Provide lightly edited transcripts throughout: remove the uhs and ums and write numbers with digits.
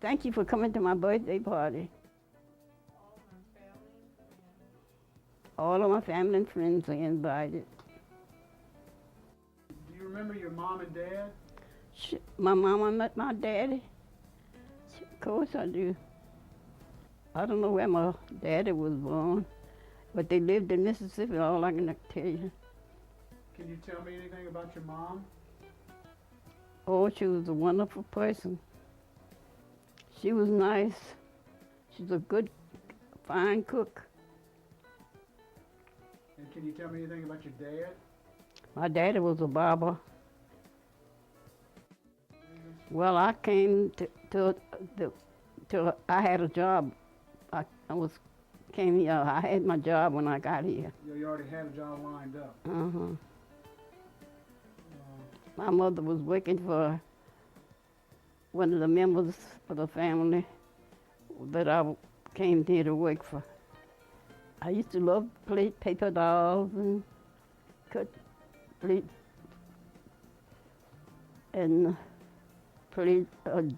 Thank you for coming to my birthday party. All of my family and friends are invited. Do you remember your mom and dad? My mama met my daddy. Of course I do. I don't know where my daddy was born, but they lived in Mississippi, all I can tell you. Can you tell me anything about your mom? Oh, she was a wonderful person. She was nice. She's a good, fine cook. And can you tell me anything about your dad? My daddy was a barber. Well, I came to I had a job. I came here. I had my job when I got here. You already had a job lined up. Uh-huh. My mother was working for one of the members of the family that I came here to work for. I used to love to play paper dolls and play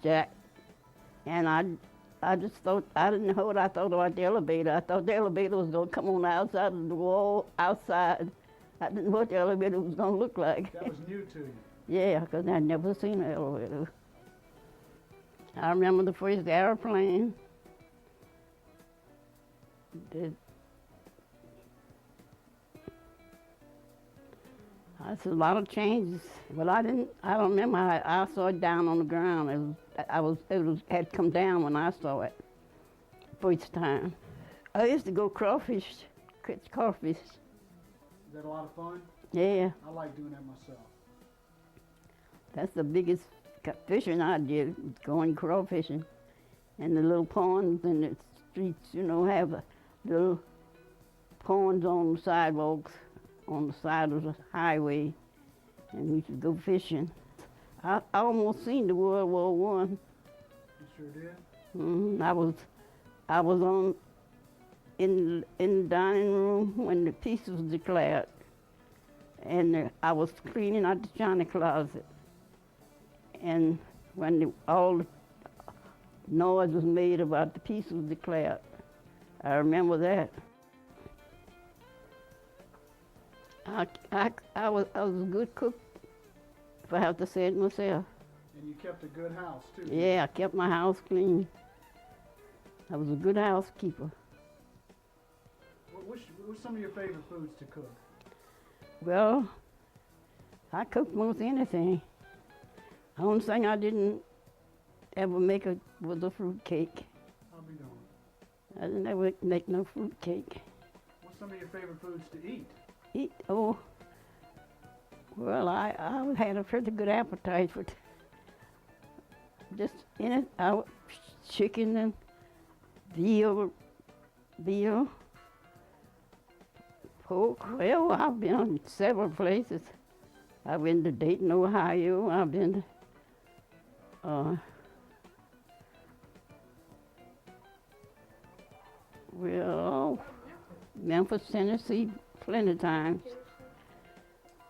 jack. And I just thought, I didn't know what I thought about the elevator. I thought the elevator was going to come on the outside of the wall, outside. I didn't know what the elevator was going to look like. That was new to you. Yeah, because I'd never seen an elevator. I remember the first airplane. That's a lot of changes. Well, I don't remember. I saw it down on the ground. It had come down when I saw it first time. I used to go crawfish, catch crawfish. Is that a lot of fun? Yeah, I like doing that myself. that's the biggest fishing I did, was going crawfishing. And the little ponds in the streets, have little ponds on the sidewalks, on the side of the highway, and we could go fishing. I almost seen the World War One. You sure did? I was in the dining room when the peace was declared, and I was cleaning out the china closet, and when all the noise was made about the peace was declared, I remember that. I was a good cook, if I have to say it myself. And you kept a good house, too. Yeah, I kept my house clean. I was a good housekeeper. What's some of your favorite foods to cook? Well, I cook most anything. The only thing I didn't ever make was a fruit cake. I'll be darned. I didn't ever make no fruit cake. What's some of your favorite foods to eat? Oh, well, I had a pretty good appetite for just chicken and veal, pork. Well, I've been several places. I've been to Dayton, Ohio. I've been Memphis, Tennessee, plenty of times.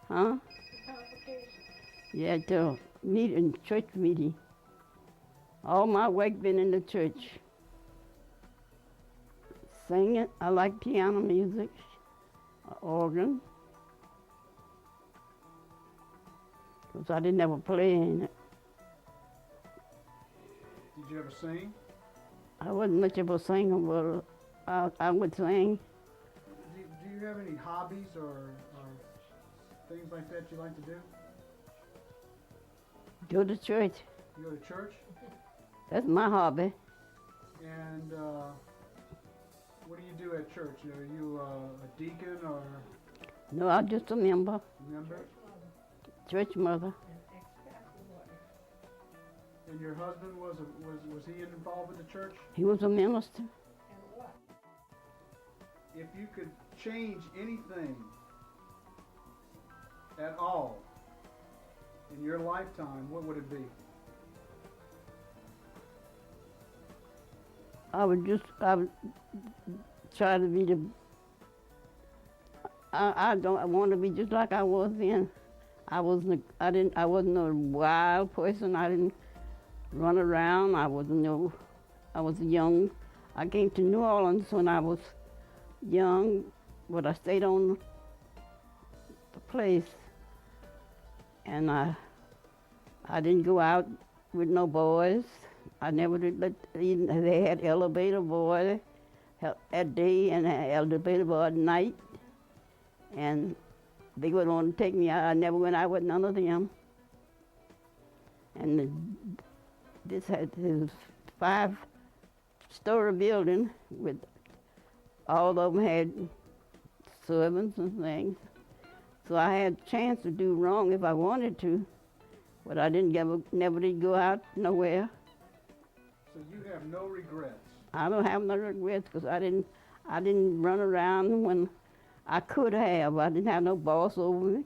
Huh? Yeah, to church meeting. All my work been in the church. Singing, I like piano music, organ. Because I didn't ever play in it. Did you ever sing? I wasn't much of a singer, but I would sing. Do you have any hobbies or things like that you like to do? Go to church. You go to church? That's my hobby. And what do you do at church? Are you a deacon or No, I'm just a member, a member? church mother. And your husband was he involved with the church? He was a minister. If you could change anything at all in your lifetime, what would it be? I would try to be I don't want to be just like I was then. I wasn't a wild person. run around. I was young. I came to New Orleans when I was young, but I stayed on the place, and I didn't go out with no boys. I never did let, even they had elevator boy at day and an elevator boy at night, and they would want to take me out. I never went out with none of them. And this was 5-story building with all of them had servants and things. So I had a chance to do wrong if I wanted to, but I never did go out nowhere. So you have no regrets? I don't have no regrets because I didn't run around when I could have. I didn't have no boss over me.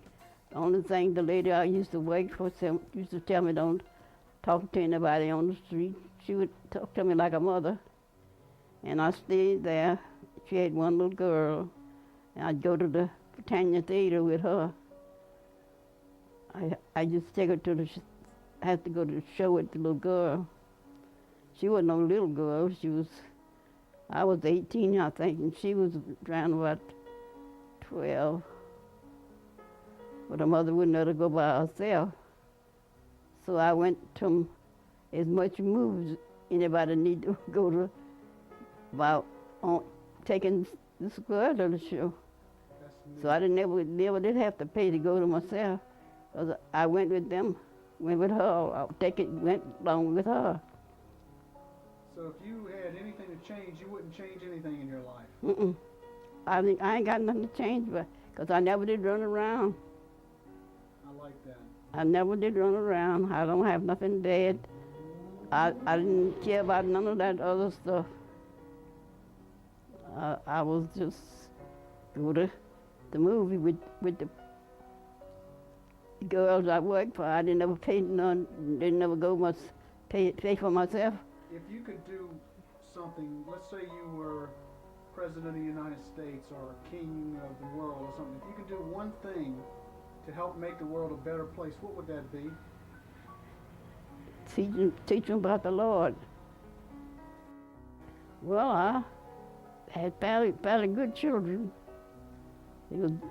The only thing the lady I used to work for used to tell me don't talk to anybody on the street. She would talk to me like a mother. And I stayed there. She had one little girl. And I'd go to the Britannia Theater with her. I just take her to I had to go to the show with the little girl. She wasn't no little girl. I was 18, I think, and she was around about 12. But her mother wouldn't let her go by herself. So I went to as much movies anybody need to go to about taking this girl to the show. So I never did have to pay to go to myself. Because I went with them, went with her, went along with her. So if you had anything to change, you wouldn't change anything in your life? Mm-mm. I ain't got nothing to change, because I never did run around. I like that. I never did run around. I don't have nothing dead. I didn't care about none of that other stuff. I was just go to the movie with the girls I worked for. I didn't ever pay none. Didn't ever go much pay for myself. If you could do something, let's say you were President of the United States or King of the world or something, if you could do one thing to help make the world a better place, what would that be? Teach them about the Lord. Well, I had fairly good children.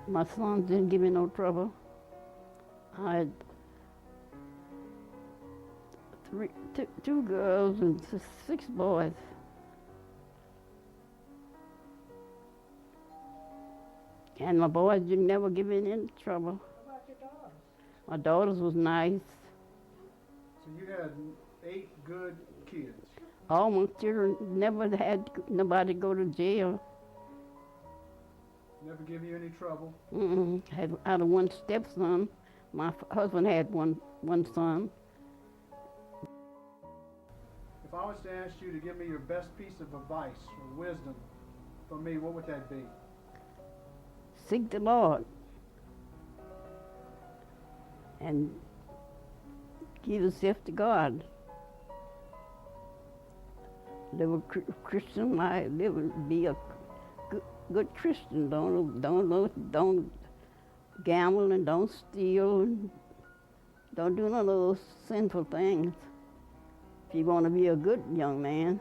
My sons didn't give me no trouble. I had two girls and 6 boys. And my boys didn't never give me any trouble. How about your daughters? My daughters was nice. So you had 8 good kids. All my children never had nobody go to jail. Never give you any trouble. Had one stepson. My husband had one son. If I was to ask you to give me your best piece of advice or wisdom for me, what would that be? Seek the Lord and give yourself to God. Live a Christian life. Be a good Christian. Don't gamble and don't steal. And don't do none of those sinful things. If you want to be a good young man,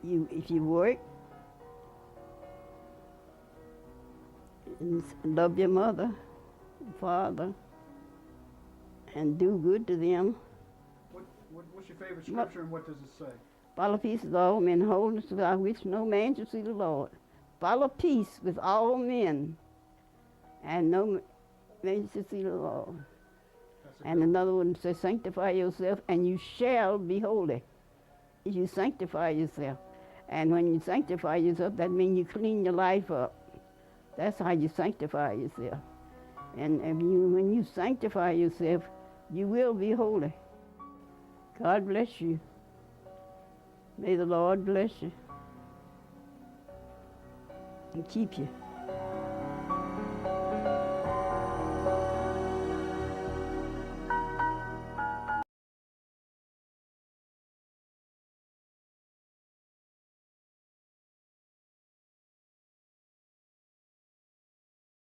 if you work and love your mother and father and do good to them. What's your favorite scripture and what does it say? Follow peace with all men, wholeness without which no man shall see the Lord. Follow peace with all men, and no man shall see the Lord. And another one says, sanctify yourself, and you shall be holy. If you sanctify yourself. And when you sanctify yourself, that means you clean your life up. That's how you sanctify yourself. And when you sanctify yourself, you will be holy. God bless you. May the Lord bless you and keep you.